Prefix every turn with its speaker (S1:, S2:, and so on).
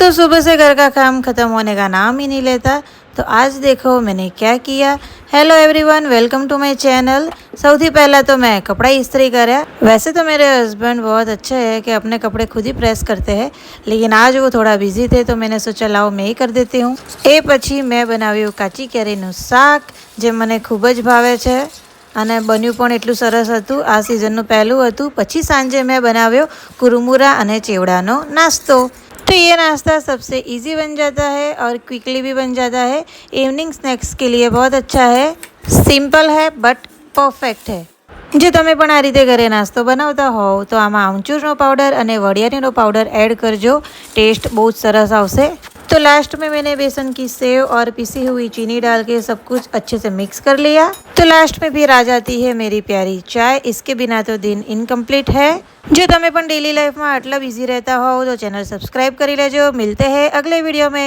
S1: तो सुबह से घर का काम ख़त्म होने का नाम ही नहीं लेता। तो आज देखो मैंने क्या किया। Hello everyone, welcome to my channel. સૌથી પહેલાં तो मैं कपड़ा इस्त्री કર્યા। वैसे तो मेरे हस्बैंड बहुत अच्छे हैं कि अपने कपड़े खुद ही प्रेस करते हैं, लेकिन आज वो थोड़ा बिजी थे तो मैंने सोचा लाओ मैं ही कर देती हूँ। એ પછી મેં બનાવ્યું કાચી કેરીનું શાક, જે મને ખૂબ જ ભાવે છે અને બન્યું પણ એટલું સરસ હતું। આ સિઝનનું પહેલું હતું। પછી સાંજે મેં બનાવ્યો કુરમુરા અને ચેવડાનો નાસ્તો। तो ये नाश्ता सबसे इजी बन जाता है और क्विकली भी बन जाता है। इवनिंग स्नैक्स के लिए बहुत अच्छा है, सिंपल है बट परफेक्ट है। जो તમે પણ આ રીતે ઘરે નાસ્તો બનાવતા હોવ તો આમાં આમચૂરનો પાવડર અને વરિયાળીનો પાવડર ऐड करजो, टेस्ट बहुत सरस आवશે। तो लास्ट में मैंने बेसन की सेव और पिसी हुई चीनी डाल के सब कुछ अच्छे से मिक्स कर लिया। तो लास्ट में फिर आ जाती है मेरी प्यारी चाय। इसके बिना तो दिन इनकम्प्लीट है। जो તમે પણ ડેલી લાઈફમાં આટલા બિઝી રહેતા હોવ તો ચેનલ સબસ્ક્રાઈબ કરી લેજો। મિલતે હૈ અગલે વિડીયો में।